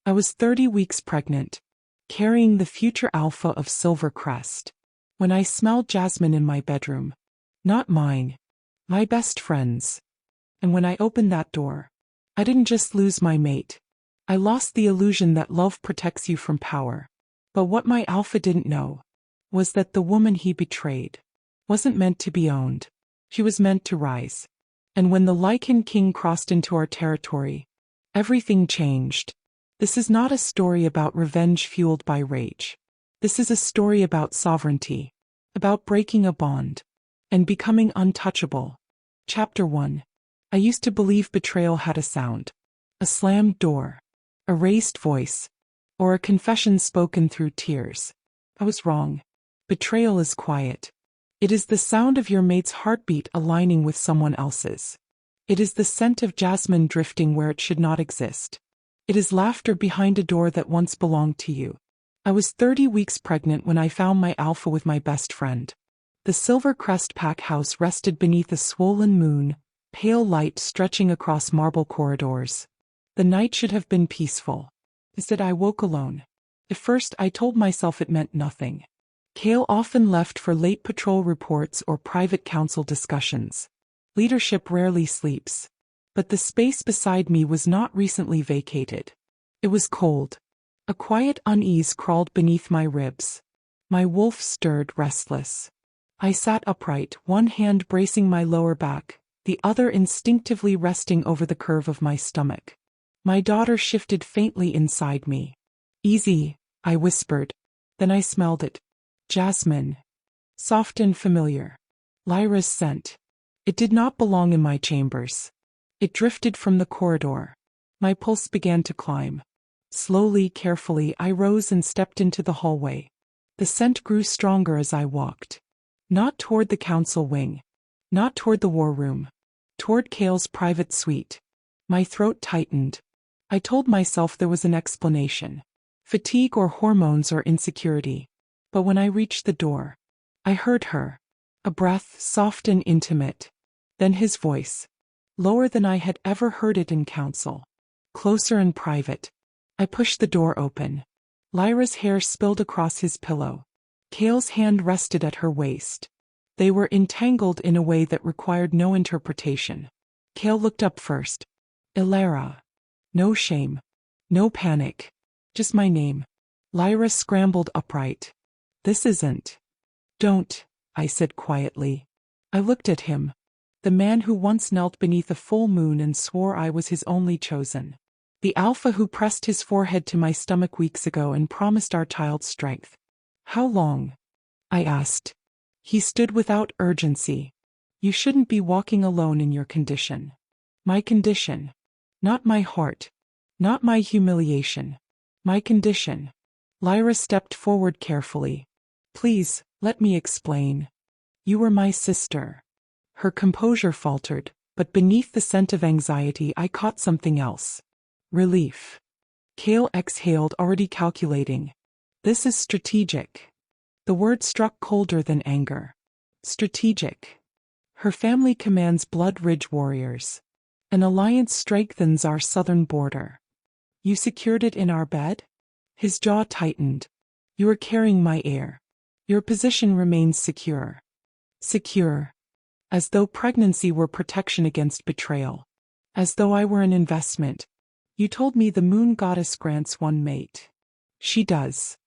I was 30 weeks pregnant, carrying the future alpha of Silver Crest, when I smelled jasmine in my bedroom. Not mine. My best friend's. And when I opened that door, I didn't just lose my mate. I lost the illusion that love protects you from power. But what my alpha didn't know was that the woman he betrayed wasn't meant to be owned. She was meant to rise. And when the Lycan King crossed into our territory, everything changed. This is not a story about revenge fueled by rage. This is a story about sovereignty, about breaking a bond, and becoming untouchable. Chapter 1. I used to believe betrayal had a sound. A slammed door, a raised voice, or a confession spoken through tears. I was wrong. Betrayal is quiet. It is the sound of your mate's heartbeat aligning with someone else's. It is the scent of jasmine drifting where it should not exist. It is laughter behind a door that once belonged to you. I was 30 weeks pregnant when I found my alpha with my best friend. The Silver Crest pack house rested beneath a swollen moon, pale light stretching across marble corridors. The night should have been peaceful. Instead, I woke alone. At first, I told myself it meant nothing. Kale often left for late patrol reports or private council discussions. Leadership rarely sleeps. But the space beside me was not recently vacated. It was cold. A quiet unease crawled beneath my ribs. My wolf stirred, restless. I sat upright, one hand bracing my lower back, the other instinctively resting over the curve of my stomach. My daughter shifted faintly inside me. "Easy," I whispered. Then I smelled it. Jasmine. Soft and familiar. Lyra's scent. It did not belong in my chambers. It drifted from the corridor. My pulse began to climb. Slowly, carefully, I rose and stepped into the hallway. The scent grew stronger as I walked. Not toward the council wing. Not toward the war room. Toward Kale's private suite. My throat tightened. I told myself there was an explanation. Fatigue or hormones or insecurity. But when I reached the door, I heard her. A breath, soft and intimate. Then his voice. Lower than I had ever heard it in council. Closer and private. I pushed the door open. Lyra's hair spilled across his pillow. Kale's hand rested at her waist. They were entangled in a way that required no interpretation. Kale looked up first. Ilara. No shame. No panic. Just my name. Lyra scrambled upright. This isn't. Don't, I said quietly. I looked at him. The man who once knelt beneath a full moon and swore I was his only chosen. The alpha who pressed his forehead to my stomach weeks ago and promised our child strength. How long? I asked. He stood without urgency. You shouldn't be walking alone in your condition. My condition. Not my heart. Not my humiliation. My condition. Lyra stepped forward carefully. Please, let me explain. You were my sister. Her composure faltered, but beneath the scent of anxiety I caught something else. Relief. Kale exhaled, already calculating. This is strategic. The word struck colder than anger. Strategic. Her family commands Blood Ridge warriors. An alliance strengthens our southern border. You secured it in our bed? His jaw tightened. You are carrying my heir. Your position remains secure. Secure. As though pregnancy were protection against betrayal. As though I were an investment. You told me the moon goddess grants one mate. She does.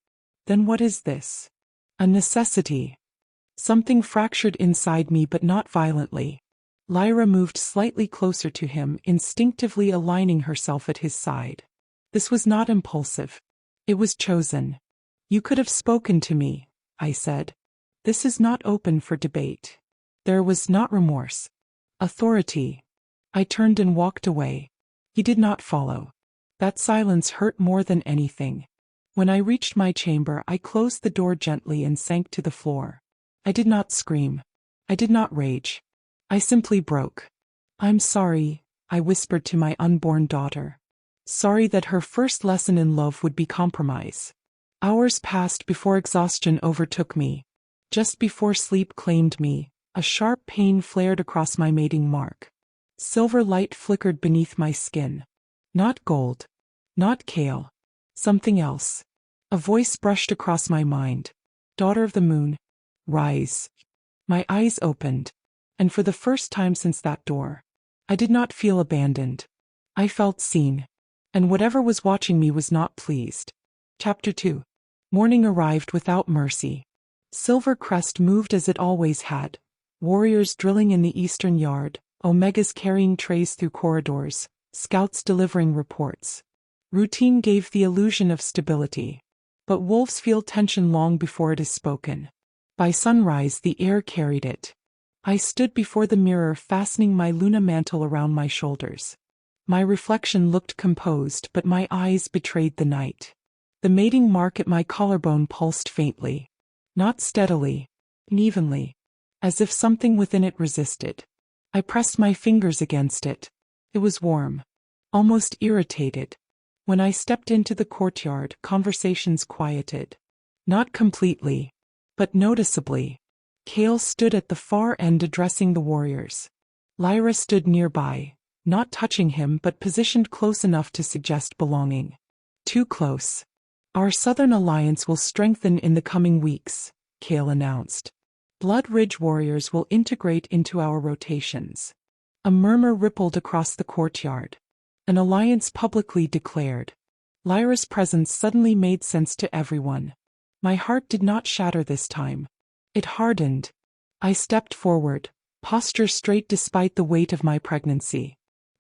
Then what is this? A necessity. Something fractured inside me, but not violently. Lyra moved slightly closer to him, instinctively aligning herself at his side. This was not impulsive. It was chosen. You could have spoken to me, I said. This is not open for debate. There was not remorse. Authority. I turned and walked away. He did not follow. That silence hurt more than anything. When I reached my chamber, I closed the door gently and sank to the floor. I did not scream. I did not rage. I simply broke. I'm sorry, I whispered to my unborn daughter. Sorry that her first lesson in love would be compromise. Hours passed before exhaustion overtook me. Just before sleep claimed me, a sharp pain flared across my mating mark. Silver light flickered beneath my skin. Not gold. Not Kale. Something else. A voice brushed across my mind. Daughter of the moon, rise. My eyes opened, and for the first time since that door, I did not feel abandoned. I felt seen, and whatever was watching me was not pleased. Chapter 2. Morning arrived without mercy. Silver Crest moved as it always had. Warriors drilling in the eastern yard, Omegas carrying trays through corridors, scouts delivering reports. Routine gave the illusion of stability, but wolves feel tension long before it is spoken. By sunrise the air carried it. I stood before the mirror fastening my Luna mantle around my shoulders. My reflection looked composed, but my eyes betrayed the night. The mating mark at my collarbone pulsed faintly. Not steadily, unevenly, as if something within it resisted. I pressed my fingers against it. It was warm, almost irritated. When I stepped into the courtyard, conversations quieted. Not completely, but noticeably. Kale stood at the far end addressing the warriors. Lyra stood nearby, not touching him but positioned close enough to suggest belonging. Too close. Our southern alliance will strengthen in the coming weeks, Kale announced. Blood Ridge warriors will integrate into our rotations. A murmur rippled across the courtyard. An alliance publicly declared. Lyra's presence suddenly made sense to everyone. My heart did not shatter this time. It hardened. I stepped forward, posture straight despite the weight of my pregnancy.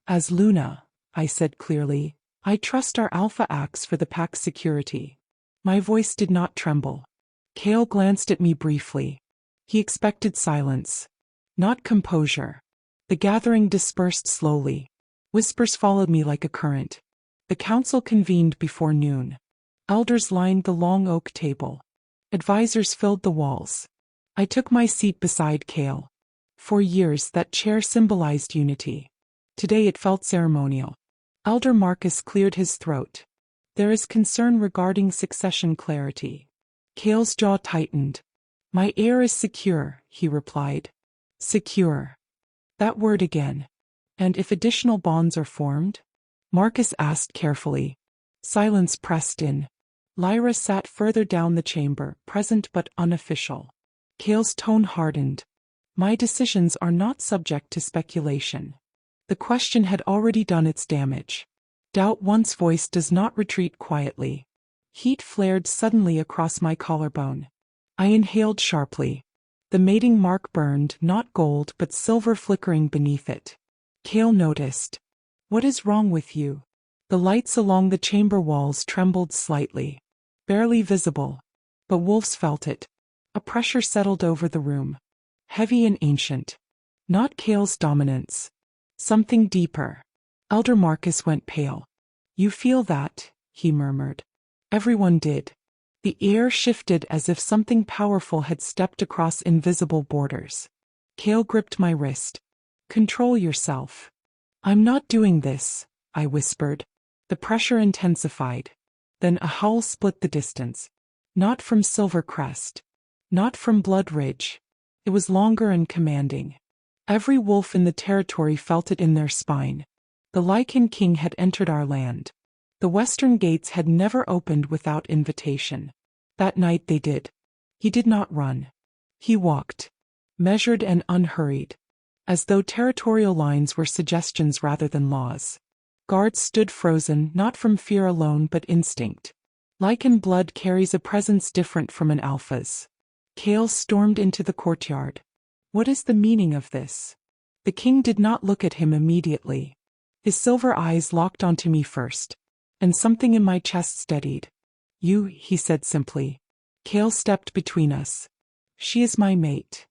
As Luna, I said clearly, I trust our alpha acts for the pack's security. My voice did not tremble. Kale glanced at me briefly. He expected silence, not composure. The gathering dispersed slowly. Whispers followed me like a current. The council convened before noon. Elders lined the long oak table. Advisors filled the walls. I took my seat beside Kale. For years that chair symbolized unity. Today it felt ceremonial. Elder Marcus cleared his throat. There is concern regarding succession clarity. Kale's jaw tightened. My heir is secure, he replied. Secure. That word again. And if additional bonds are formed? Marcus asked carefully. Silence pressed in. Lyra sat further down the chamber, present but unofficial. Kale's tone hardened. My decisions are not subject to speculation. The question had already done its damage. Doubt once voiced does not retreat quietly. Heat flared suddenly across my collarbone. I inhaled sharply. The mating mark burned, not gold but silver flickering beneath it. Kale noticed. What is wrong with you? The lights along the chamber walls trembled slightly. Barely visible. But wolves felt it. A pressure settled over the room. Heavy and ancient. Not Kale's dominance. Something deeper. Elder Marcus went pale. You feel that? He murmured. Everyone did. The air shifted as if something powerful had stepped across invisible borders. Kale gripped my wrist. Control yourself. I'm not doing this, I whispered. The pressure intensified. Then a howl split the distance. Not from Silver Crest. Not from Blood Ridge. It was longer and commanding. Every wolf in the territory felt it in their spine. The Lycan King had entered our land. The western gates had never opened without invitation. That night they did. He did not run. He walked. Measured and unhurried. As though territorial lines were suggestions rather than laws. Guards stood frozen, not from fear alone but instinct. Lycan blood carries a presence different from an alpha's. Kale stormed into the courtyard. What is the meaning of this? The king did not look at him immediately. His silver eyes locked onto me first. And something in my chest steadied. You, he said simply. Kale stepped between us. She is my mate.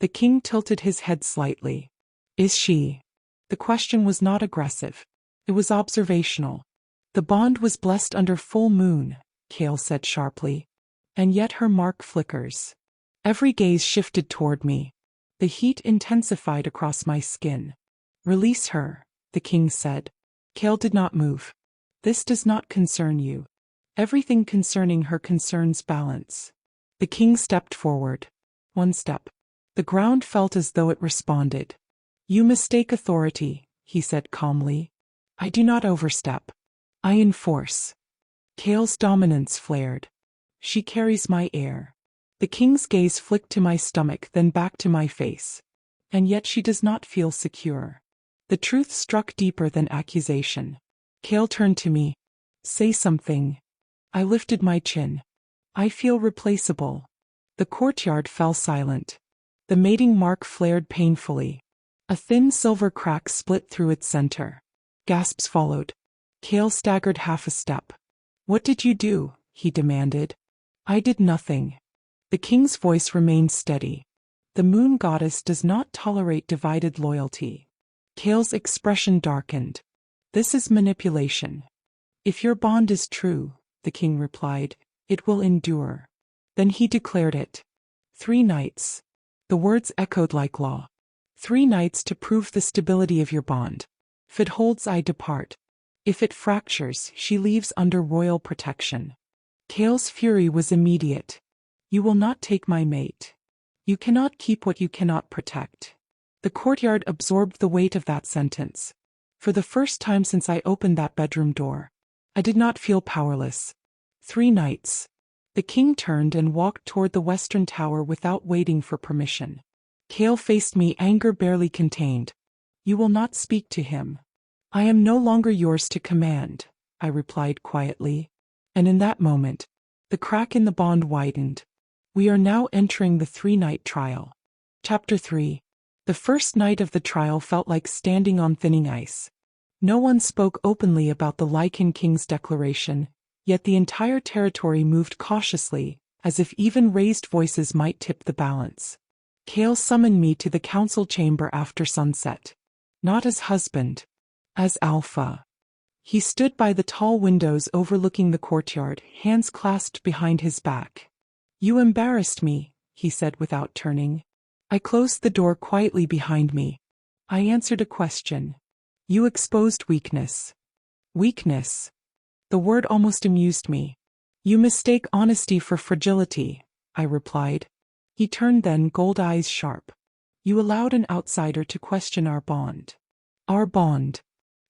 The king tilted his head slightly. Is she? The question was not aggressive. It was observational. The bond was blessed under full moon, Kale said sharply. And yet her mark flickers. Every gaze shifted toward me. The heat intensified across my skin. Release her, the king said. Kale did not move. This does not concern you. Everything concerning her concerns balance. The king stepped forward. One step. The ground felt as though it responded. You mistake authority, he said calmly. I do not overstep. I enforce. Kale's dominance flared. She carries my air. The king's gaze flicked to my stomach, then back to my face. And yet she does not feel secure. The truth struck deeper than accusation. Kale turned to me. Say something. I lifted my chin. I feel replaceable. The courtyard fell silent. The mating mark flared painfully. A thin silver crack split through its center. Gasps followed. Kale staggered half a step. What did you do? He demanded. I did nothing. The king's voice remained steady. The moon goddess does not tolerate divided loyalty. Kale's expression darkened. This is manipulation. If your bond is true, the king replied, it will endure. Then he declared it. 3 nights. The words echoed like law. 3 nights to prove the stability of your bond. If it holds, I depart. If it fractures, she leaves under royal protection. Kale's fury was immediate. You will not take my mate. You cannot keep what you cannot protect. The courtyard absorbed the weight of that sentence. For the first time since I opened that bedroom door, I did not feel powerless. 3 nights. The king turned and walked toward the western tower without waiting for permission. Kale faced me, anger barely contained. You will not speak to him. I am no longer yours to command, I replied quietly. And in that moment, the crack in the bond widened. We are now entering the 3-night trial. Chapter 3. The first night of the trial felt like standing on thinning ice. No one spoke openly about the Lycan King's declaration, yet the entire territory moved cautiously, as if even raised voices might tip the balance. Kale summoned me to the council chamber after sunset. Not as husband. As alpha. He stood by the tall windows overlooking the courtyard, hands clasped behind his back. You embarrassed me, he said without turning. I closed the door quietly behind me. I answered a question. You exposed weakness. Weakness. The word almost amused me. You mistake honesty for fragility, I replied. He turned then, gold eyes sharp. You allowed an outsider to question our bond. Our bond?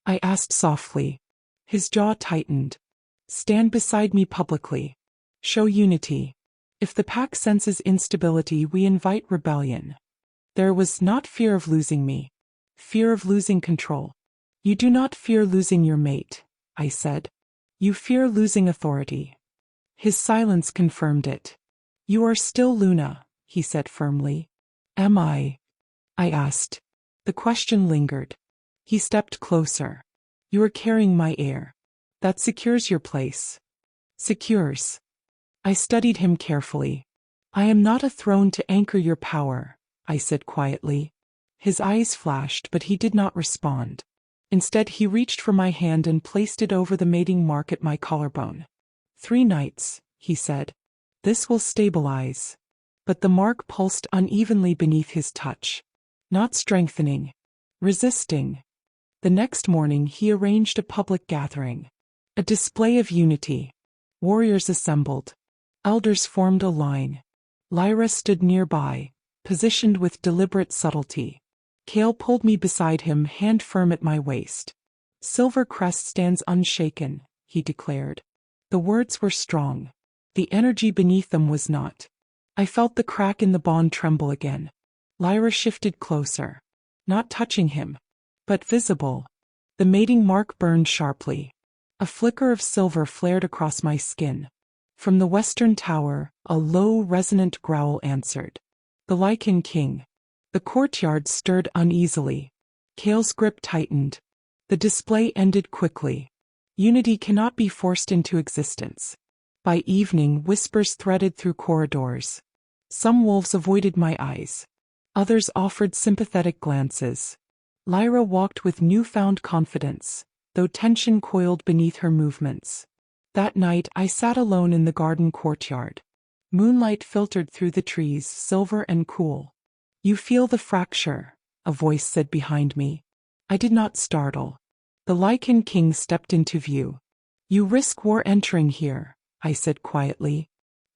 I asked softly. His jaw tightened. Stand beside me publicly. Show unity. If the pack senses instability, we invite rebellion. There was not fear of losing me. Fear of losing control. You do not fear losing your mate, I said. You fear losing authority. His silence confirmed it. You are still Luna, he said firmly. Am I? I asked. The question lingered. He stepped closer. You are carrying my air. That secures your place. Secures. I studied him carefully. I am not a throne to anchor your power, I said quietly. His eyes flashed, but he did not respond. Instead, he reached for my hand and placed it over the mating mark at my collarbone. 3 nights, he said. This will stabilize. But the mark pulsed unevenly beneath his touch. Not strengthening. Resisting. The next morning he arranged a public gathering. A display of unity. Warriors assembled. Elders formed a line. Lyra stood nearby, positioned with deliberate subtlety. Kale pulled me beside him, hand firm at my waist. Silver Crest stands unshaken, he declared. The words were strong. The energy beneath them was not. I felt the crack in the bond tremble again. Lyra shifted closer. Not touching him, but visible. The mating mark burned sharply. A flicker of silver flared across my skin. From the western tower, a low, resonant growl answered. The Lycan King. The courtyard stirred uneasily. Kale's grip tightened. The display ended quickly. Unity cannot be forced into existence. By evening, whispers threaded through corridors. Some wolves avoided my eyes. Others offered sympathetic glances. Lyra walked with newfound confidence, though tension coiled beneath her movements. That night I sat alone in the garden courtyard. Moonlight filtered through the trees, silver and cool. You feel the fracture, a voice said behind me. I did not startle. The Lycan King stepped into view. You risk war entering here, I said quietly.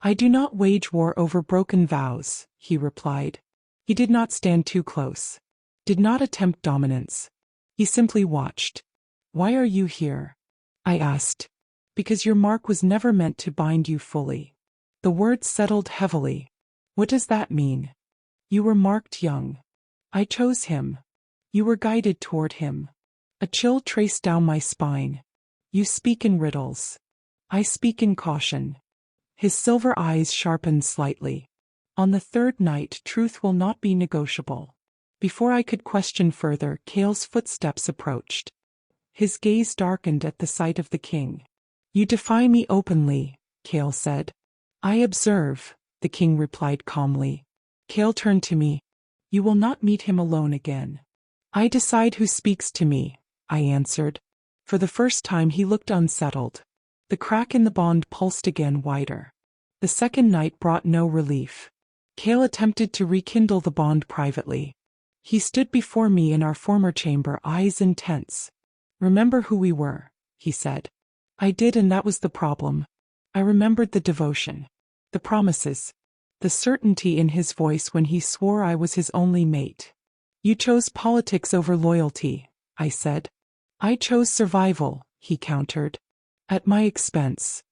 I do not wage war over broken vows, he replied. He did not stand too close. Did not attempt dominance. He simply watched. Why are you here? I asked. Because your mark was never meant to bind you fully. The words settled heavily. What does that mean? You were marked young. I chose him. You were guided toward him. A chill traced down my spine. You speak in riddles. I speak in caution. His silver eyes sharpened slightly. On the third night, truth will not be negotiable. Before I could question further, Cale's footsteps approached. His gaze darkened at the sight of the king. You defy me openly, Cale said. I observe, the king replied calmly. Cale turned to me. You will not meet him alone again. I decide who speaks to me, I answered. For the first time he looked unsettled. The crack in the bond pulsed again wider. The second night brought no relief. Cale attempted to rekindle the bond privately. He stood before me in our former chamber, eyes intense. Remember who we were, he said. I did, and that was the problem. I remembered the devotion, the promises, the certainty in his voice when he swore I was his only mate. You chose politics over loyalty, I said. I chose survival, he countered. At my expense.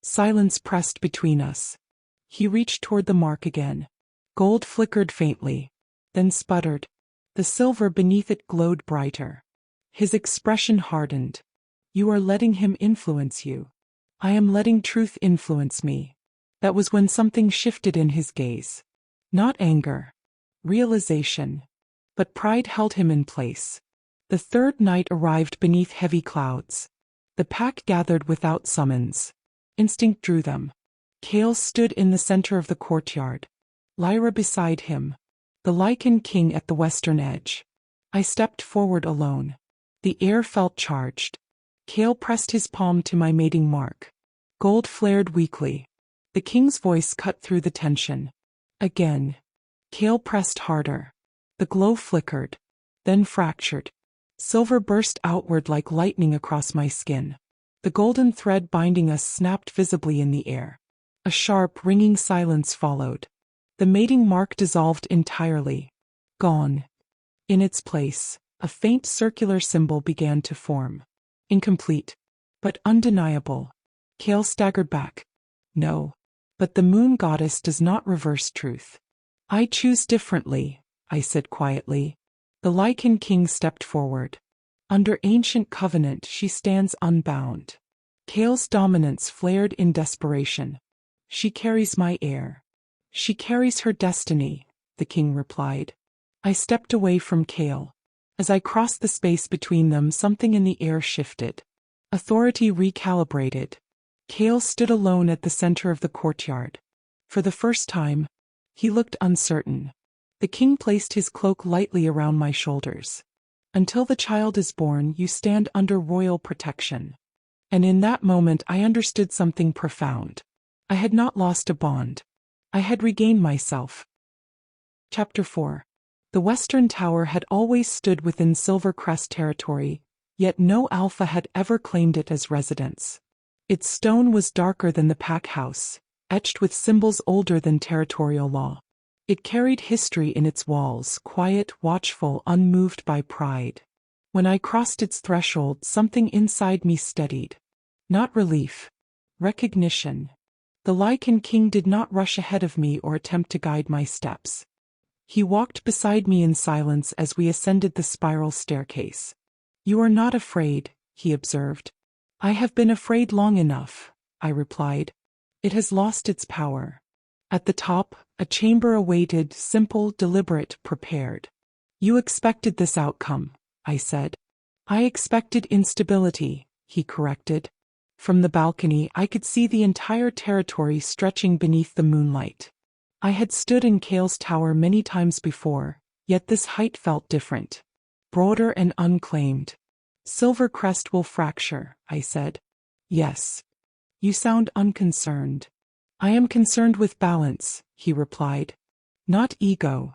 Silence pressed between us. He reached toward the mark again. Gold flickered faintly, then sputtered. The silver beneath it glowed brighter. His expression hardened. You are letting him influence you. I am letting truth influence me. That was when something shifted in his gaze. Not anger. Realization. But pride held him in place. The third night arrived beneath heavy clouds. The pack gathered without summons. Instinct drew them. Cale stood in the center of the courtyard. Lyra beside him. The Lycan King at the western edge. I stepped forward alone. The air felt charged. Cale pressed his palm to my mating mark. Gold flared weakly. The king's voice cut through the tension. Again. Cale pressed harder. The glow flickered. Then fractured. Silver burst outward like lightning across my skin. The golden thread binding us snapped visibly in the air. A sharp, ringing silence followed. The mating mark dissolved entirely. Gone. In its place, a faint circular symbol began to form. Incomplete, but undeniable. Cale staggered back. No. But the moon goddess does not reverse truth. I choose differently, I said quietly. The Lycan King stepped forward. Under ancient covenant she stands unbound. Cale's dominance flared in desperation. She carries my heir. She carries her destiny, the king replied. I stepped away from Cale. As I crossed the space between them, something in the air shifted. Authority recalibrated. Cale stood alone at the center of the courtyard. For the first time, he looked uncertain. The king placed his cloak lightly around my shoulders. Until the child is born, you stand under royal protection. And in that moment I understood something profound. I had not lost a bond. I had regained myself. Chapter 4. The Western Tower had always stood within Silver Crest territory, yet no alpha had ever claimed it as residence. Its stone was darker than the pack house, etched with symbols older than territorial law. It carried history in its walls, quiet, watchful, unmoved by pride. When I crossed its threshold, something inside me steadied. Not relief. Recognition. The Lycan King did not rush ahead of me or attempt to guide my steps. He walked beside me in silence as we ascended the spiral staircase. You are not afraid, he observed. I have been afraid long enough, I replied. It has lost its power. At the top, a chamber awaited, simple, deliberate, prepared. You expected this outcome, I said. I expected instability, he corrected. From the balcony I could see the entire territory stretching beneath the moonlight. I had stood in Cale's tower many times before, yet this height felt different. Broader and unclaimed. Silver Crest will fracture, I said. Yes. You sound unconcerned. I am concerned with balance, he replied. Not ego.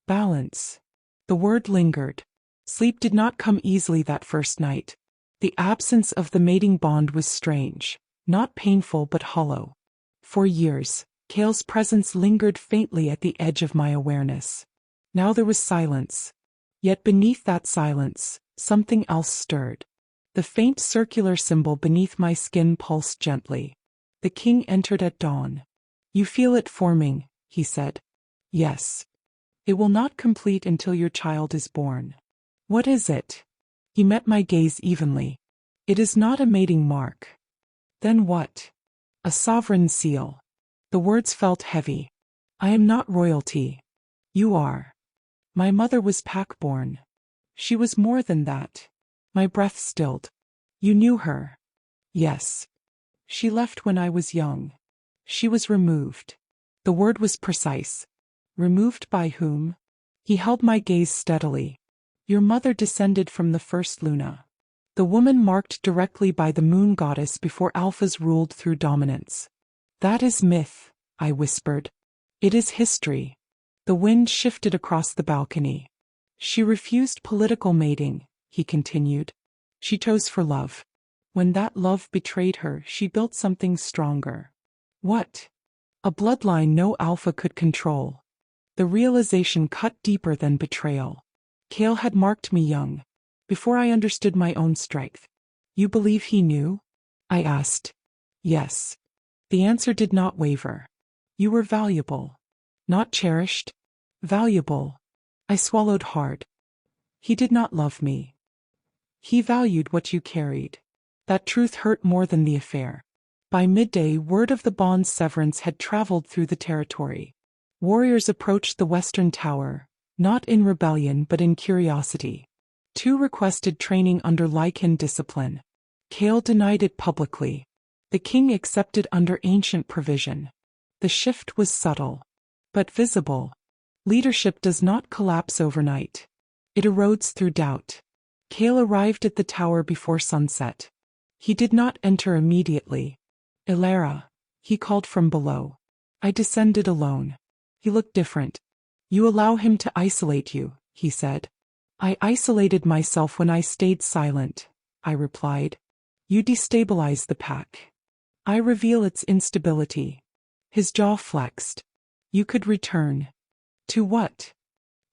Balance. The word lingered. Sleep did not come easily that first night. The absence of the mating bond was strange, not painful but hollow. For years, Cale's presence lingered faintly at the edge of my awareness. Now there was silence. Yet beneath that silence, something else stirred. The faint circular symbol beneath my skin pulsed gently. The king entered at dawn. You feel it forming, he said. Yes. It will not complete until your child is born. What is it? He met my gaze evenly. It is not a mating mark. Then what? A sovereign seal. The words felt heavy. I am not royalty. You are. My mother was pack-born. She was more than that. My breath stilled. You knew her? Yes. She left when I was young. She was removed. The word was precise. Removed by whom? He held my gaze steadily. Your mother descended from the first Luna. The woman marked directly by the moon goddess before alphas ruled through dominance. That is myth, I whispered. It is history. The wind shifted across the balcony. She refused political mating, he continued. She chose for love. When that love betrayed her, she built something stronger. What? A bloodline no alpha could control. The realization cut deeper than betrayal. Kale had marked me young, before I understood my own strength. You believe he knew? I asked. Yes. The answer did not waver. You were valuable. Not cherished. Valuable. I swallowed hard. He did not love me. He valued what you carried. That truth hurt more than the affair. By midday, word of the bond's severance had traveled through the territory. Warriors approached the western tower, not in rebellion but in curiosity. 2 requested training under Lycan discipline. Kale denied it publicly. The king accepted under ancient provision. The shift was subtle, but visible. Leadership does not collapse overnight. It erodes through doubt. Kale arrived at the tower before sunset. He did not enter immediately. Ilara, he called from below. I descended alone. He looked different. You allow him to isolate you, he said. I isolated myself when I stayed silent, I replied. You destabilize the pack. I reveal its instability. His jaw flexed. You could return. To what?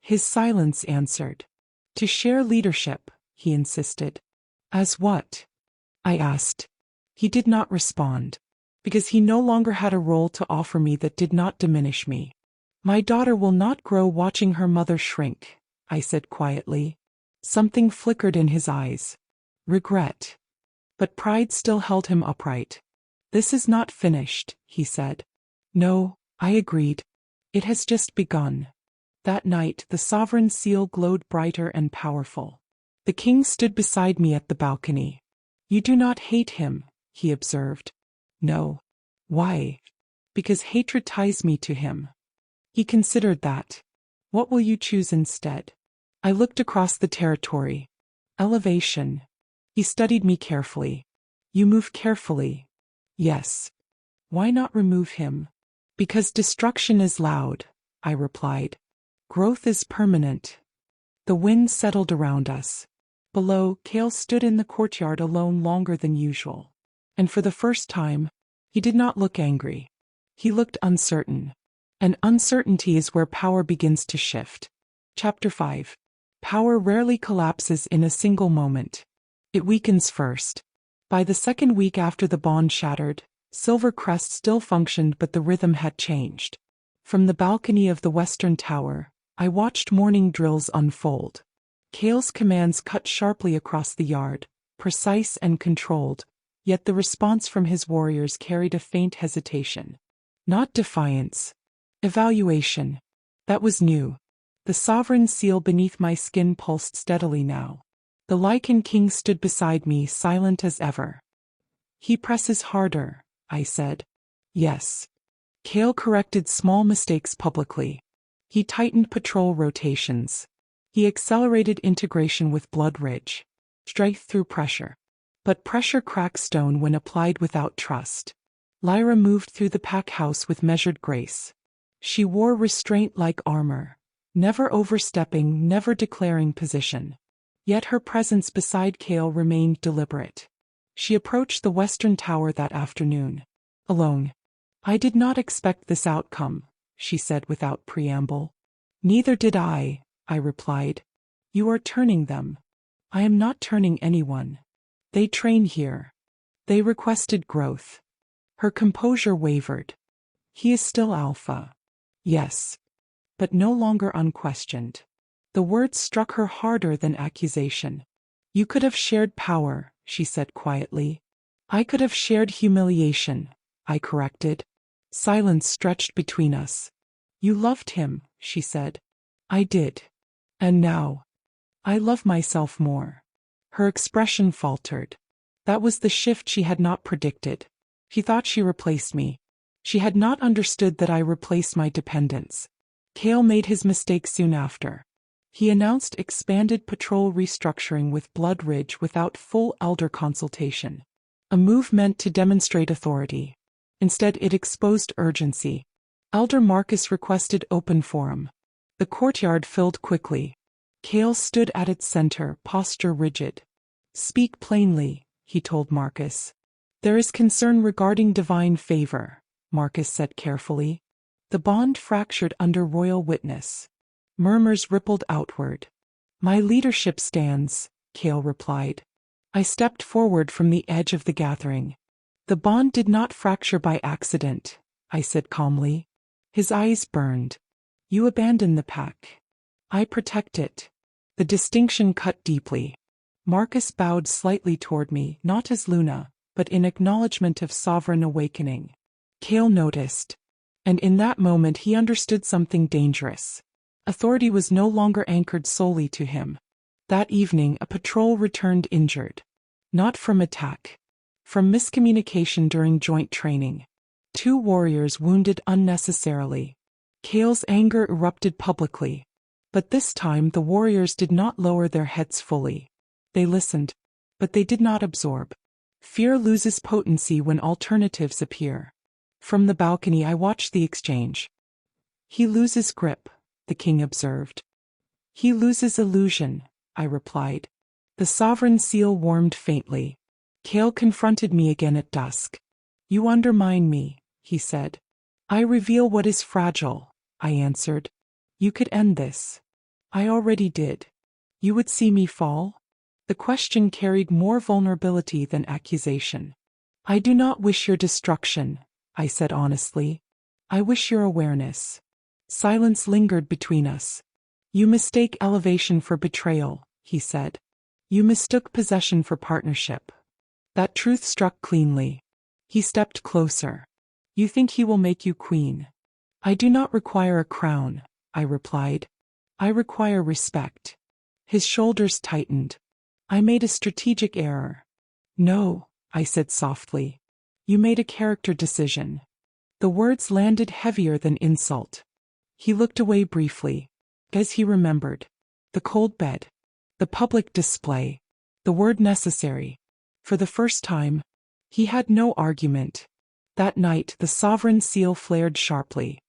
His silence answered. To share leadership, he insisted. As what? I asked. He did not respond. Because he no longer had a role to offer me that did not diminish me. My daughter will not grow watching her mother shrink, I said quietly. Something flickered in his eyes. Regret. But pride still held him upright. This is not finished, he said. No, I agreed. It has just begun. That night, the sovereign seal glowed brighter and powerful. The king stood beside me at the balcony. You do not hate him, he observed. No. Why? Because hatred ties me to him. He considered that. What will you choose instead? I looked across the territory. Elevation. He studied me carefully. You move carefully. Yes. Why not remove him? Because destruction is loud, I replied. Growth is permanent. The wind settled around us. Below, Kale stood in the courtyard alone longer than usual. And for the first time, he did not look angry. He looked uncertain. And uncertainty is where power begins to shift. Chapter 5. Power rarely collapses in a single moment. It weakens first. By the second week after the bond shattered, Silver Crest still functioned but the rhythm had changed. From the balcony of the western tower, I watched morning drills unfold. Kale's commands cut sharply across the yard, precise and controlled, yet the response from his warriors carried a faint hesitation. Not defiance. Evaluation. That was new. The sovereign seal beneath my skin pulsed steadily now. The Lycan King stood beside me, silent as ever. He presses harder, I said. Yes. Kale corrected small mistakes publicly. He tightened patrol rotations. He accelerated integration with Blood Ridge. Strength through pressure. But pressure cracks stone when applied without trust. Lyra moved through the pack house with measured grace. She wore restraint like armor, never overstepping, never declaring position. Yet her presence beside Kale remained deliberate. She approached the western tower that afternoon. Alone. I did not expect this outcome, she said without preamble. Neither did I replied. You are turning them. I am not turning anyone. They train here. They requested growth. Her composure wavered. He is still alpha. Yes. But no longer unquestioned. The words struck her harder than accusation. You could have shared power, she said quietly. I could have shared humiliation, I corrected. Silence stretched between us. You loved him, she said. I did. And now, I love myself more. Her expression faltered. That was the shift she had not predicted. She thought she replaced me. She had not understood that I replaced my dependence. Cale made his mistake soon after. He announced expanded patrol restructuring with Blood Ridge without full elder consultation. A move meant to demonstrate authority. Instead, it exposed urgency. Elder Marcus requested open forum. The courtyard filled quickly. Cale stood at its center, posture rigid. Speak plainly, he told Marcus. There is concern regarding divine favor, Marcus said carefully. The bond fractured under royal witness. Murmurs rippled outward. My leadership stands, Cale replied. I stepped forward from the edge of the gathering. The bond did not fracture by accident, I said calmly. His eyes burned. You abandon the pack. I protect it. The distinction cut deeply. Marcus bowed slightly toward me, not as Luna, but in acknowledgement of sovereign awakening. Cale noticed. And in that moment he understood something dangerous. Authority was no longer anchored solely to him. That evening a patrol returned injured. Not from attack. From miscommunication during joint training. 2 warriors wounded unnecessarily. Cale's anger erupted publicly. But this time the warriors did not lower their heads fully. They listened. But they did not absorb. Fear loses potency when alternatives appear. From the balcony I watched the exchange. He loses grip, the king observed. He loses illusion, I replied. The sovereign seal warmed faintly. Cale confronted me again at dusk. You undermine me, he said. I reveal what is fragile, I answered. You could end this. I already did. You would see me fall? The question carried more vulnerability than accusation. I do not wish your destruction, I said honestly. I wish your awareness. Silence lingered between us. You mistake elevation for betrayal, he said. You mistook possession for partnership. That truth struck cleanly. He stepped closer. You think he will make you queen. I do not require a crown, I replied. I require respect. His shoulders tightened. I made a strategic error. No, I said softly. You made a character decision. The words landed heavier than insult. He looked away briefly. As he remembered. The cold bed. The public display. The word necessary. For the first time, he had no argument. That night the sovereign seal flared sharply.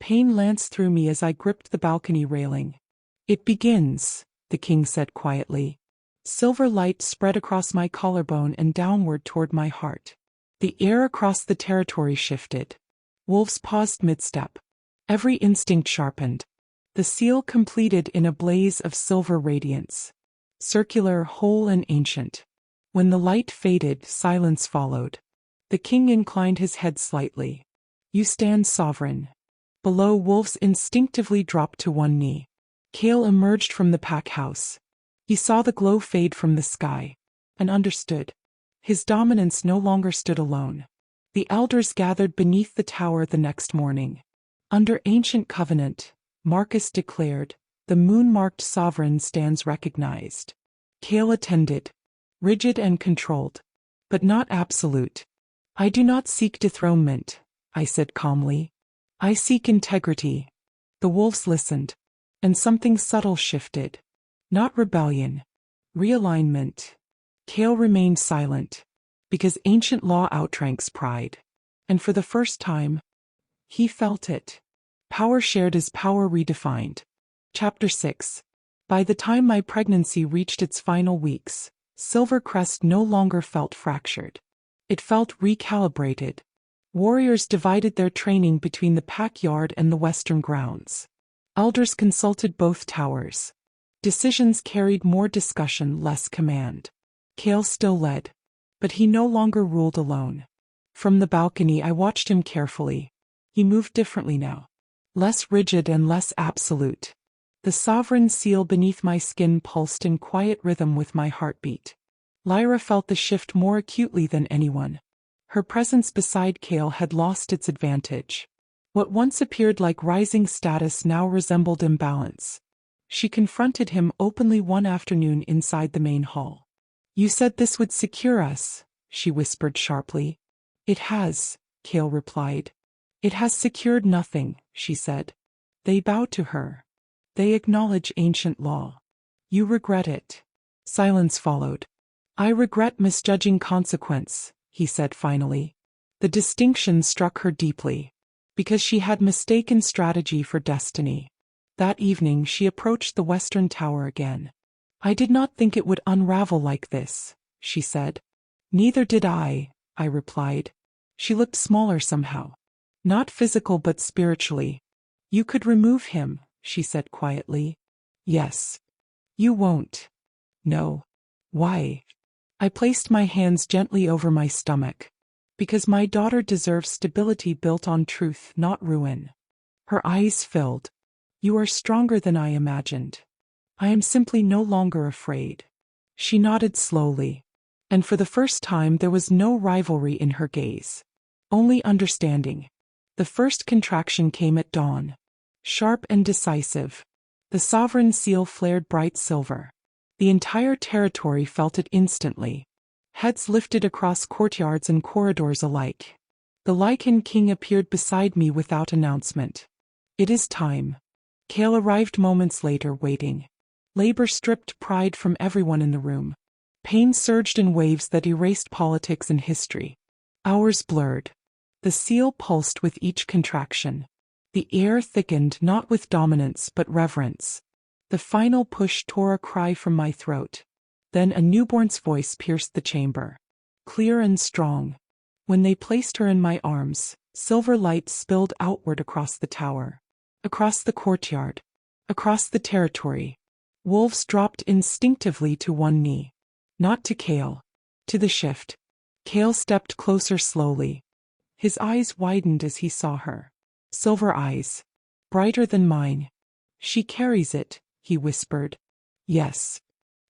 Pain lanced through me as I gripped the balcony railing. It begins, the king said quietly. Silver light spread across my collarbone and downward toward my heart. The air across the territory shifted. Wolves paused mid-step. Every instinct sharpened. The seal completed in a blaze of silver radiance. Circular, whole and ancient. When the light faded, silence followed. The king inclined his head slightly. You stand sovereign. Below, wolves instinctively dropped to one knee. Cale emerged from the pack house. He saw the glow fade from the sky. And understood. His dominance no longer stood alone. The elders gathered beneath the tower the next morning. Under ancient covenant, Marcus declared, the moon-marked sovereign stands recognized. Cale attended. Rigid and controlled. But not absolute. I do not seek dethronement, I said calmly. I seek integrity. The wolves listened. And something subtle shifted. Not rebellion. Realignment. Cale remained silent. Because ancient law outranks pride. And for the first time, he felt it. Power shared is power redefined. Chapter 6. By the time my pregnancy reached its final weeks, Silver Crest no longer felt fractured. It felt recalibrated. Warriors divided their training between the pack yard and the western grounds. Elders consulted both towers. Decisions carried more discussion, less command. Kale still led. But he no longer ruled alone. From the balcony I watched him carefully. He moved differently now. Less rigid and less absolute. The sovereign seal beneath my skin pulsed in quiet rhythm with my heartbeat. Lyra felt the shift more acutely than anyone. Her presence beside Kale had lost its advantage. What once appeared like rising status now resembled imbalance. She confronted him openly one afternoon inside the main hall. "You said this would secure us," she whispered sharply. "It has," Kale replied. "It has secured nothing," she said. They bow to her. They acknowledge ancient law. "You regret it." Silence followed. "I regret misjudging consequence," he said finally. The distinction struck her deeply. Because she had mistaken strategy for destiny. That evening she approached the western tower again. "I did not think it would unravel like this," she said. "Neither did I replied. She looked smaller somehow. Not physical but spiritually. "You could remove him," she said quietly. "Yes." "You won't." "No." "Why?" I placed my hands gently over my stomach. "Because my daughter deserves stability built on truth, not ruin." Her eyes filled. "You are stronger than I imagined. I am simply no longer afraid." She nodded slowly. And for the first time there was no rivalry in her gaze. Only understanding. The first contraction came at dawn. Sharp and decisive. The sovereign seal flared bright silver. The entire territory felt it instantly. Heads lifted across courtyards and corridors alike. The Lycan King appeared beside me without announcement. "It is time." Kale arrived moments later, waiting. Labor stripped pride from everyone in the room. Pain surged in waves that erased politics and history. Hours blurred. The seal pulsed with each contraction. The air thickened not with dominance but reverence. The final push tore a cry from my throat. Then a newborn's voice pierced the chamber. Clear and strong. When they placed her in my arms, silver light spilled outward across the tower. Across the courtyard. Across the territory. Wolves dropped instinctively to one knee. Not to Kale. To the shift. Kale stepped closer slowly. His eyes widened as he saw her. Silver eyes. Brighter than mine. "She carries it," he whispered. "Yes."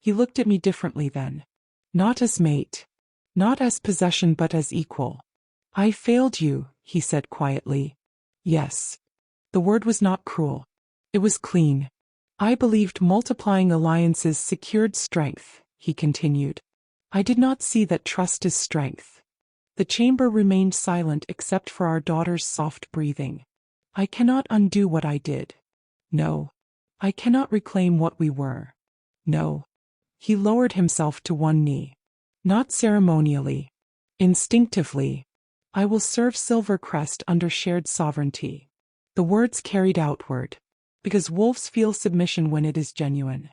He looked at me differently then. Not as mate. Not as possession but as equal. "I failed you," he said quietly. "Yes." The word was not cruel. It was clean. "I believed multiplying alliances secured strength," he continued. "I did not see that trust is strength." The chamber remained silent except for our daughter's soft breathing. "I cannot undo what I did." "No." "I cannot reclaim what we were." "No." He lowered himself to one knee. "Not ceremonially. Instinctively. I will serve Silver Crest under shared sovereignty." The words carried outward. Because wolves feel submission when it is genuine.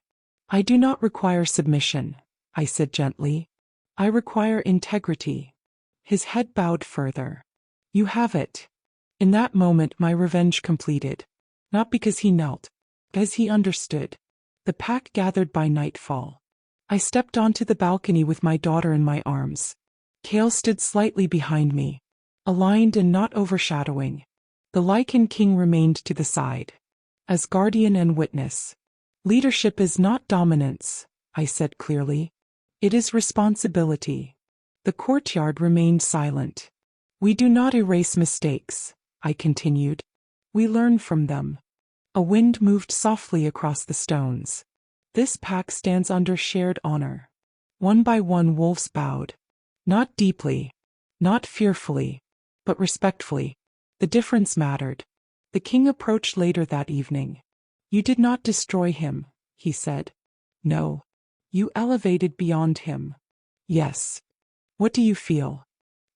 "I do not require submission," I said gently. "I require integrity." His head bowed further. "You have it." In that moment my revenge completed. Not because he knelt. Because he understood. The pack gathered by nightfall. I stepped onto the balcony with my daughter in my arms. Kale stood slightly behind me. Aligned and not overshadowing. The Lycan King remained to the side. As guardian and witness. "Leadership is not dominance," I said clearly. "It is responsibility." The courtyard remained silent. "We do not erase mistakes," I continued. "We learn from them." A wind moved softly across the stones. "This pack stands under shared honor." One by one wolves bowed. Not deeply. Not fearfully. But respectfully. The difference mattered. The king approached later that evening. "You did not destroy him," he said. "No." "You elevated beyond him." "Yes." "What do you feel?"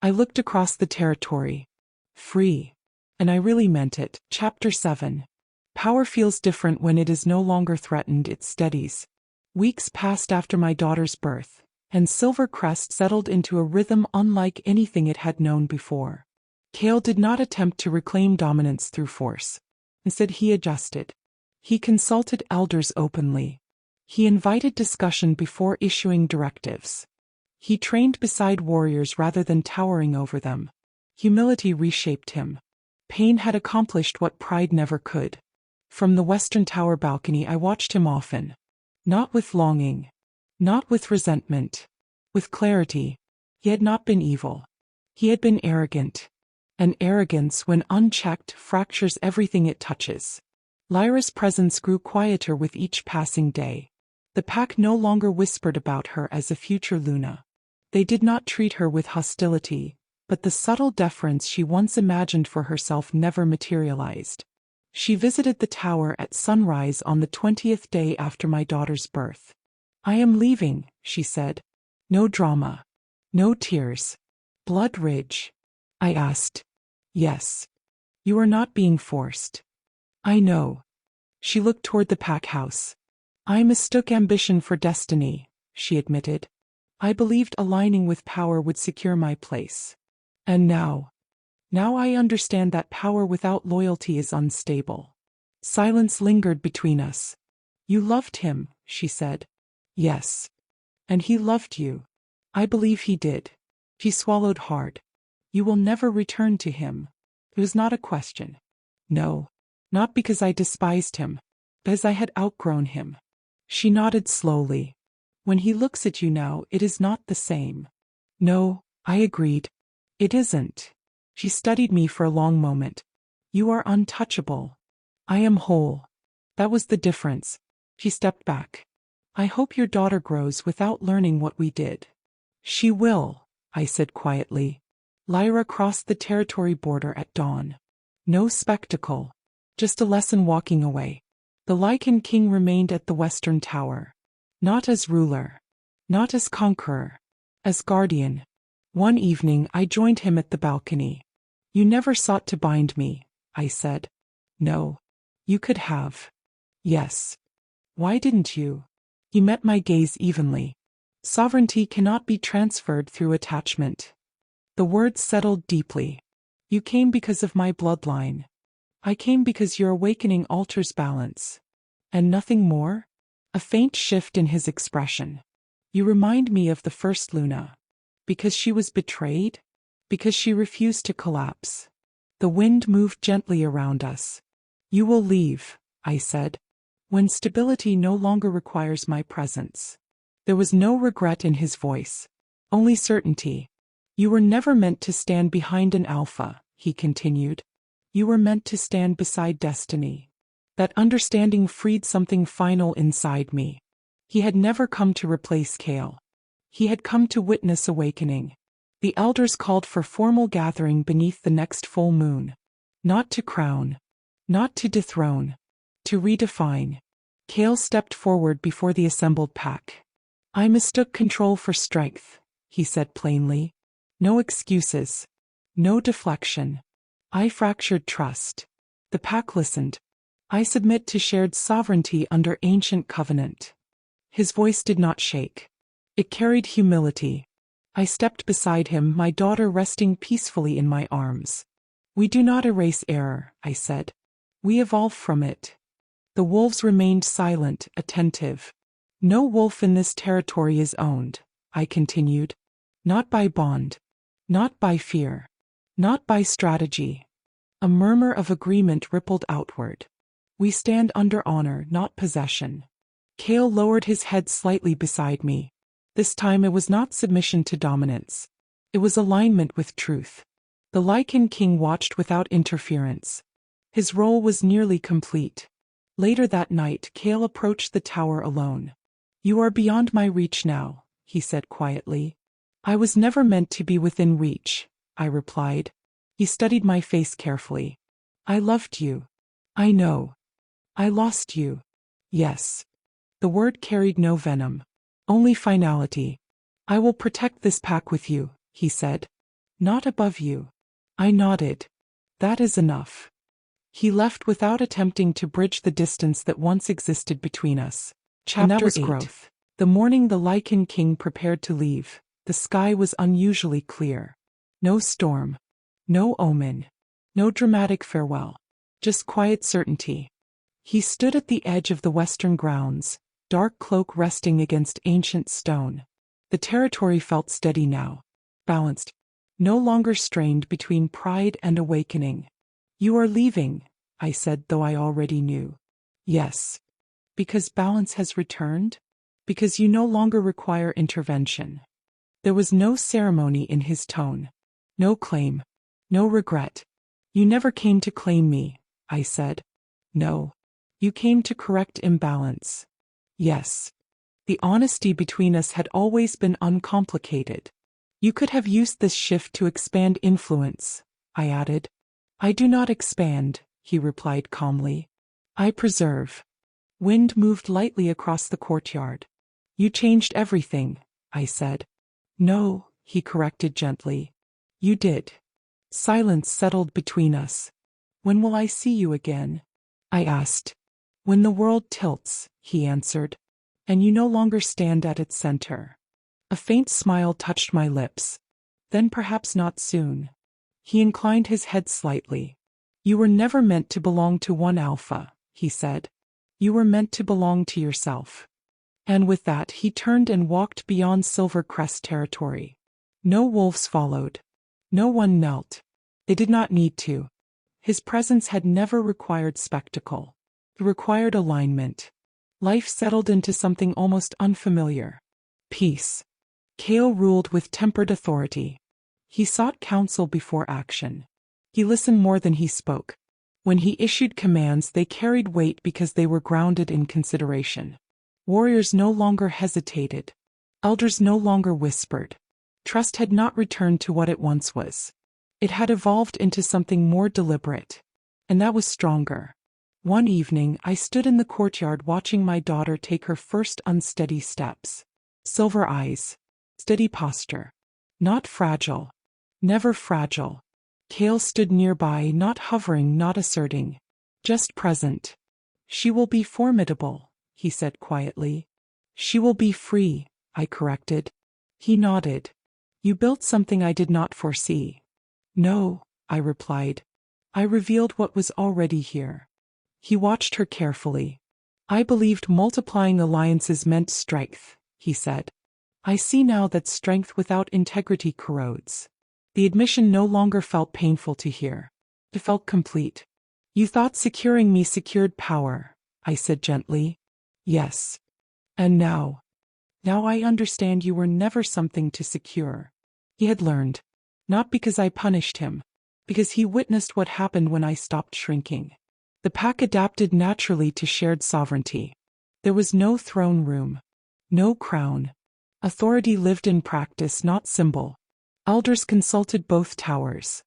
I looked across the territory. Free. And I really meant it. Chapter 7. Power feels different when it is no longer threatened, it steadies. Weeks passed after my daughter's birth, and Silver Crest settled into a rhythm unlike anything it had known before. Kale did not attempt to reclaim dominance through force. Instead he adjusted. He consulted elders openly. He invited discussion before issuing directives. He trained beside warriors rather than towering over them. Humility reshaped him. Pain had accomplished what pride never could. From the western tower balcony I watched him often. Not with longing. Not with resentment. With clarity. He had not been evil. He had been arrogant. And arrogance, when unchecked, fractures everything it touches. Lyra's presence grew quieter with each passing day. The pack no longer whispered about her as a future Luna. They did not treat her with hostility, but the subtle deference she once imagined for herself never materialized. She visited the tower at sunrise on the 20th day after my daughter's birth. "I am leaving," she said. "No drama. No tears. Blood Ridge." I asked. "Yes. You are not being forced." "I know." She looked toward the pack house. "I mistook ambition for destiny," she admitted. "I believed aligning with power would secure my place. And now I understand that power without loyalty is unstable." Silence lingered between us. "You loved him," she said. "Yes. And he loved you." "I believe he did." She swallowed hard. "You will never return to him." It was not a question. No. Not because I despised him, because I had outgrown him. She nodded slowly. "When he looks at you now, it is not the same." "No," I agreed. "It isn't." She studied me for a long moment. "You are untouchable." "I am whole." That was the difference. She stepped back. "I hope your daughter grows without learning what we did." "She will," I said quietly. Lyra crossed the territory border at dawn. No spectacle. Just a lesson walking away. The Lycan King remained at the western tower. Not as ruler. Not as conqueror. As guardian. One evening I joined him at the balcony. "You never sought to bind me," I said. "No. You could have." "Yes." "Why didn't you?" He met my gaze evenly. "Sovereignty cannot be transferred through attachment." The words settled deeply. "You came because of my bloodline. I came because your awakening alters balance." "And nothing more?" A faint shift in his expression. "You remind me of the first Luna." "Because she was betrayed?" "Because she refused to collapse." The wind moved gently around us. "You will leave," I said, "when stability no longer requires my presence." There was no regret in his voice. Only certainty. "You were never meant to stand behind an alpha," he continued. "You were meant to stand beside destiny." That understanding freed something final inside me. He had never come to replace Kale. He had come to witness awakening. The elders called for formal gathering beneath the next full moon. Not to crown. Not to dethrone. To redefine. Kale stepped forward before the assembled pack. "I mistook control for strength," he said plainly. "No excuses. No deflection. I fractured trust." The pack listened. "I submit to shared sovereignty under ancient covenant." His voice did not shake. It carried humility. I stepped beside him, my daughter resting peacefully in my arms. "We do not erase error," I said. "We evolve from it." The wolves remained silent, attentive. "No wolf in this territory is owned," I continued. "Not by bond. Not by fear. Not by strategy." A murmur of agreement rippled outward. "We stand under honor, not possession." Kale lowered his head slightly beside me. This time it was not submission to dominance. It was alignment with truth. The Lycan King watched without interference. His role was nearly complete. Later that night, Kale approached the tower alone. "You are beyond my reach now," he said quietly. "I was never meant to be within reach," I replied. He studied my face carefully. "I loved you." "I know." "I lost you." "Yes." The word carried no venom. Only finality. "I will protect this pack with you," he said. "Not above you." I nodded. "That is enough." He left without attempting to bridge the distance that once existed between us. Chapter 8. Growth. The morning the Lycan King prepared to leave, the sky was unusually clear. No storm. No omen. No dramatic farewell. Just quiet certainty. He stood at the edge of the western grounds, dark cloak resting against ancient stone. The territory felt steady now, balanced, no longer strained between pride and awakening. "You are leaving," I said, though I already knew. "Yes." "Because balance has returned? Because you no longer require intervention." There was no ceremony in his tone. No claim. No regret. "You never came to claim me," I said. "No. You came to correct imbalance." "Yes." The honesty between us had always been uncomplicated. "You could have used this shift to expand influence," I added. "I do not expand," he replied calmly. "I preserve." Wind moved lightly across the courtyard. "You changed everything," I said. "No," he corrected gently. "You did." Silence settled between us. "When will I see you again?" I asked. "When the world tilts," he answered, "and you no longer stand at its center." A faint smile touched my lips. "Then perhaps not soon." He inclined his head slightly. "You were never meant to belong to one alpha," he said. "You were meant to belong to yourself." And with that he turned and walked beyond Silver Crest territory. No wolves followed. No one knelt. They did not need to. His presence had never required spectacle. It required alignment. Life settled into something almost unfamiliar. Peace. Kale ruled with tempered authority. He sought counsel before action. He listened more than he spoke. When he issued commands, they carried weight because they were grounded in consideration. Warriors no longer hesitated. Elders no longer whispered. Trust had not returned to what it once was. It had evolved into something more deliberate. And that was stronger. One evening, I stood in the courtyard watching my daughter take her first unsteady steps. Silver eyes. Steady posture. Not fragile. Never fragile. Kale stood nearby, not hovering, not asserting. Just present. "She will be formidable," he said quietly. "She will be free," I corrected. He nodded. "You built something I did not foresee." "No," I replied. "I revealed what was already here." He watched her carefully. "I believed multiplying alliances meant strength," he said. "I see now that strength without integrity corrodes." The admission no longer felt painful to hear. It felt complete. "You thought securing me secured power," I said gently. "Yes. And now? Now I understand you were never something to secure." He had learned. Not because I punished him. Because he witnessed what happened when I stopped shrinking. The pack adapted naturally to shared sovereignty. There was no throne room. No crown. Authority lived in practice, not symbol. Elders consulted both towers.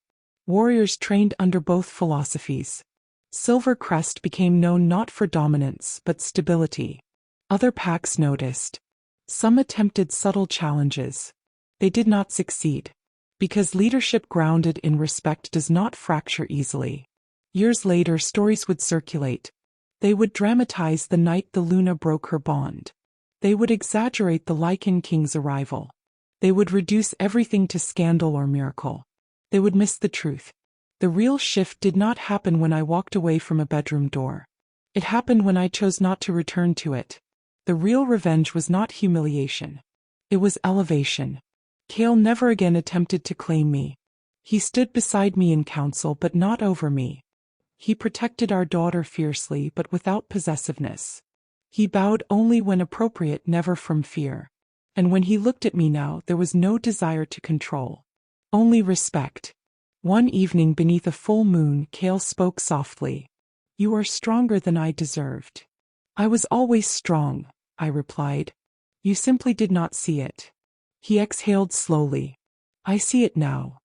Warriors trained under both philosophies. Silver Crest became known not for dominance but stability. Other packs noticed. Some attempted subtle challenges. They did not succeed. Because leadership grounded in respect does not fracture easily. Years later, stories would circulate. They would dramatize the night the Luna broke her bond. They would exaggerate the Lycan King's arrival. They would reduce everything to scandal or miracle. They would miss the truth. The real shift did not happen when I walked away from a bedroom door. It happened when I chose not to return to it. The real revenge was not humiliation. It was elevation. Kale never again attempted to claim me. He stood beside me in counsel but not over me. He protected our daughter fiercely but without possessiveness. He bowed only when appropriate, never from fear. And when he looked at me now, there was no desire to control. Only respect. One evening beneath a full moon, Kale spoke softly. "You are stronger than I deserved." "I was always strong," I replied. "You simply did not see it." He exhaled slowly. "I see it now.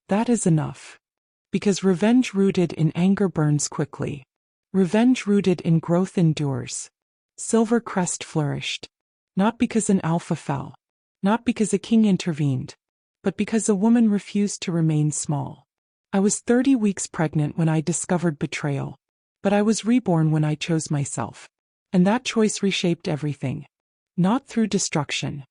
That is enough." Because revenge rooted in anger burns quickly. Revenge rooted in growth endures. Silver Crest flourished. Not because an alpha fell. Not because a king intervened. But because a woman refused to remain small. I was 30 weeks pregnant when I discovered betrayal. But I was reborn when I chose myself. And that choice reshaped everything. Not through destruction.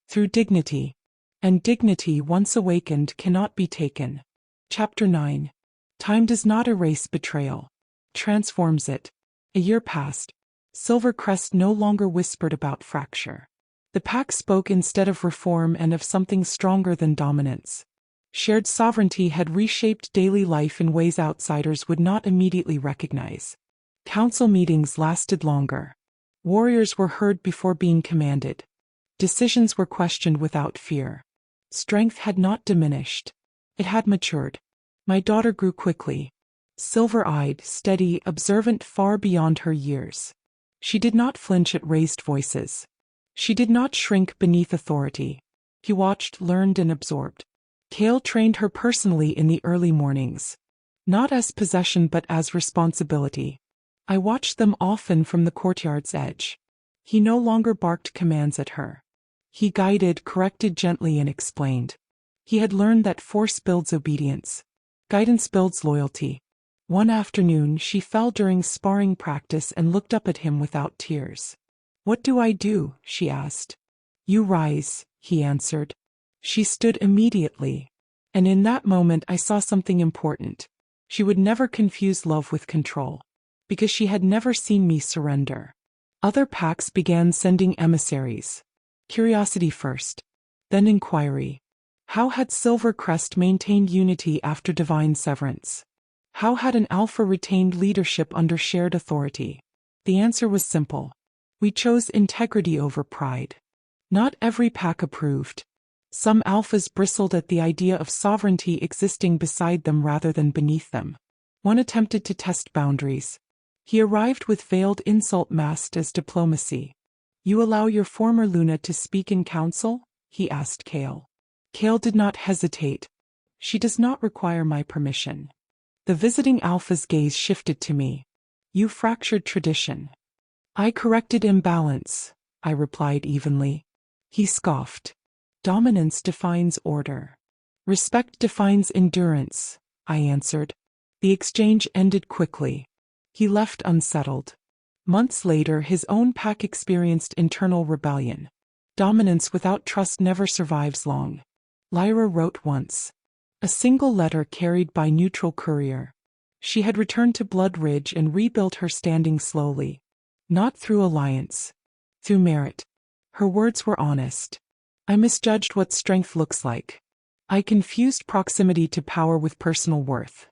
Through dignity. And dignity, once awakened, cannot be taken. Chapter 9. Time does not erase betrayal. Transforms it. A year passed. Silver Crest no longer whispered about fracture. The The pack spoke instead of reform and of something stronger than dominance. Shared sovereignty had reshaped daily life in ways outsiders would not immediately recognize. Council meetings lasted longer. Warriors were heard before being commanded. Decisions were questioned without fear. Strength had not diminished. It had matured. My daughter grew quickly. Silver-eyed, steady, observant far beyond her years. She did not flinch at raised voices. She did not shrink beneath authority. He watched, learned, and absorbed. Cale trained her personally in the early mornings. Not as possession but as responsibility. I watched them often from the courtyard's edge. He no longer barked commands at her. He guided, corrected gently, and explained. He had learned that force builds obedience. Guidance builds loyalty. One afternoon she fell during sparring practice and looked up at him without tears. "What do I do?" she asked. "You rise," he answered. She stood immediately. And in that moment I saw something important. She would never confuse love with control. Because she had never seen me surrender. Other packs began sending emissaries. Curiosity first. Then inquiry. How had Silver Crest maintained unity after divine severance? How had an alpha retained leadership under shared authority? The answer was simple. We chose integrity over pride. Not every pack approved. Some alphas bristled at the idea of sovereignty existing beside them rather than beneath them. One attempted to test boundaries. He arrived with veiled insult masked as diplomacy. "You allow your former Luna to speak in council?" he asked Cale. Cale did not hesitate. "She does not require my permission." The visiting alpha's gaze shifted to me. "You fractured tradition." "I corrected imbalance," I replied evenly. He scoffed. "Dominance defines order. Respect defines endurance," I answered. The exchange ended quickly. He left unsettled. Months later, his own pack experienced internal rebellion. Dominance without trust never survives long. Lyra wrote once. A single letter carried by neutral courier. She had returned to Blood Ridge and rebuilt her standing slowly. Not through alliance. Through merit. Her words were honest. I misjudged what strength looks like. I confused proximity to power with personal worth.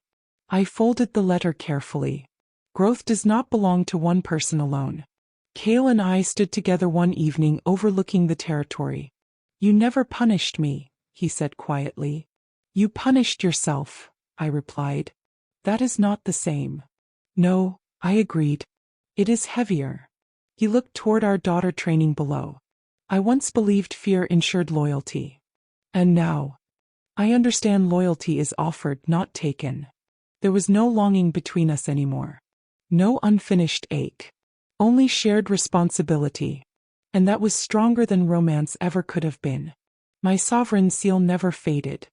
I folded the letter carefully. Growth does not belong to one person alone. Cale and I stood together one evening overlooking the territory. "You never punished me," he said quietly. "You punished yourself," I replied. "That is not the same." "No," I agreed. "It is heavier." He looked toward our daughter training below. "I once believed fear ensured loyalty. And now, I understand loyalty is offered, not taken." There was no longing between us anymore. No unfinished ache. Only shared responsibility. And that was stronger than romance ever could have been. My sovereign seal never faded.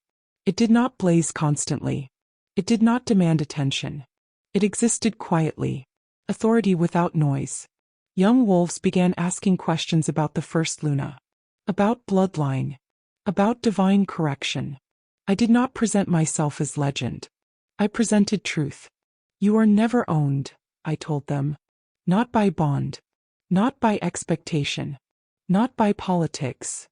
It did not blaze constantly. It did not demand attention. It existed quietly. Authority without noise. Young wolves began asking questions about the first Luna. About bloodline. About divine correction. I did not present myself as legend. I presented truth. "You are never owned," I told them. Not by bond. Not by expectation. Not by politics.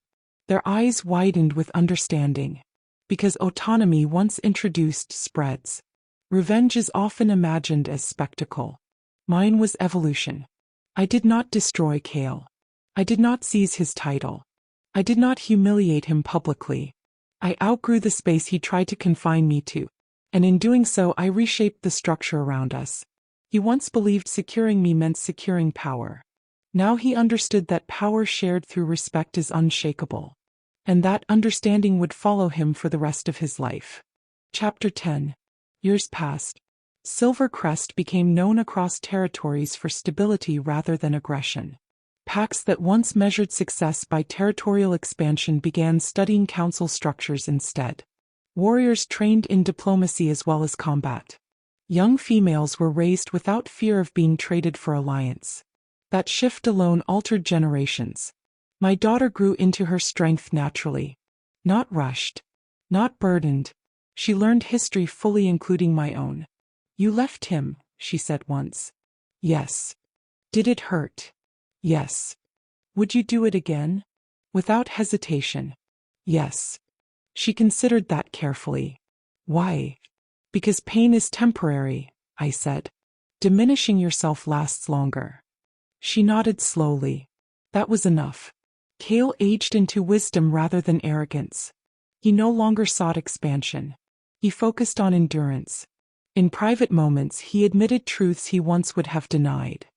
Their eyes widened with understanding. Because autonomy once introduced spreads. Revenge is often imagined as spectacle. Mine was evolution. I did not destroy Cale. I did not seize his title. I did not humiliate him publicly. I outgrew the space he tried to confine me to. And in doing so I reshaped the structure around us. He once believed securing me meant securing power. Now he understood that power shared through respect is unshakable. And that understanding would follow him for the rest of his life. Chapter 10. Years passed. Silver Crest became known across territories for stability rather than aggression. Packs that once measured success by territorial expansion began studying council structures instead. Warriors trained in diplomacy as well as combat. Young females were raised without fear of being traded for alliance. That shift alone altered generations. My daughter grew into her strength naturally. Not rushed. Not burdened. She learned history fully, including my own. "You left him," she said once. "Yes." "Did it hurt?" "Yes." "Would you do it again?" Without hesitation. Yes. She considered that carefully. Why? Because pain is temporary, I said. Diminishing yourself lasts longer. She nodded slowly. That was enough. Cale aged into wisdom rather than arrogance. He no longer sought expansion. He focused on endurance. In private moments he admitted truths he once would have denied.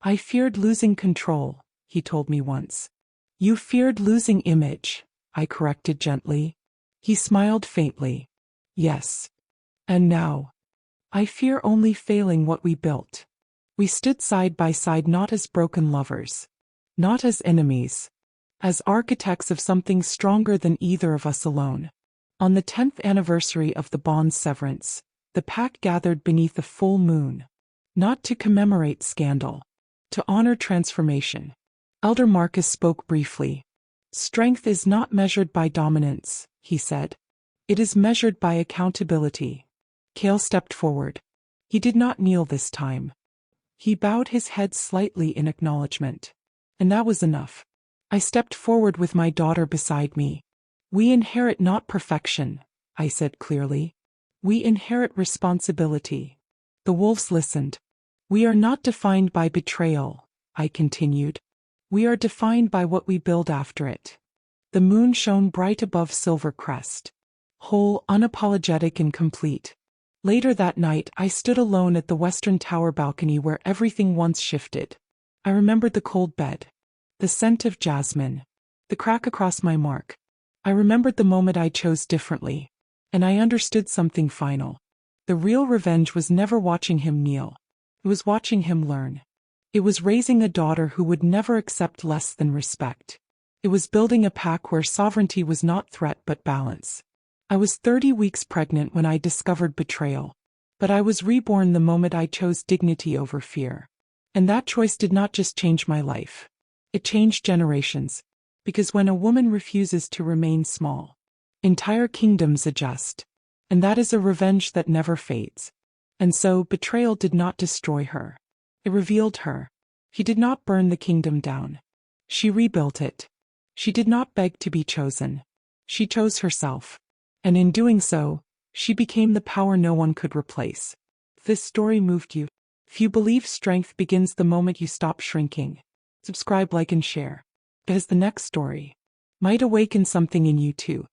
I feared losing control, he told me once. You feared losing image, I corrected gently. He smiled faintly. Yes. And now? I fear only failing what we built. We stood side by side not as broken lovers. Not as enemies. As architects of something stronger than either of us alone. On the 10th anniversary of the bond's severance, the pack gathered beneath a full moon. Not to commemorate scandal. To honor transformation. Elder Marcus spoke briefly. Strength is not measured by dominance, he said. It is measured by accountability. Cale stepped forward. He did not kneel this time. He bowed his head slightly in acknowledgement. And that was enough. I stepped forward with my daughter beside me. We inherit not perfection, I said clearly. We inherit responsibility. The wolves listened. We are not defined by betrayal, I continued. We are defined by what we build after it. The moon shone bright above Silver Crest. Whole, unapologetic and complete. Later that night I stood alone at the western tower balcony where everything once shifted. I remembered the cold bed. The scent of jasmine. The crack across my mark. I remembered the moment I chose differently. And I understood something final. The real revenge was never watching him kneel. It was watching him learn. It was raising a daughter who would never accept less than respect. It was building a pack where sovereignty was not threat but balance. I was 30 weeks pregnant when I discovered betrayal. But I was reborn the moment I chose dignity over fear. And that choice did not just change my life. It changed generations. Because when a woman refuses to remain small, entire kingdoms adjust. And that is a revenge that never fades. And so, betrayal did not destroy her. It revealed her. He did not burn the kingdom down. She rebuilt it. She did not beg to be chosen. She chose herself. And in doing so, she became the power no one could replace. If this story moved you, if you believe strength begins the moment you stop shrinking, subscribe, like, and share. Because the next story might awaken something in you too.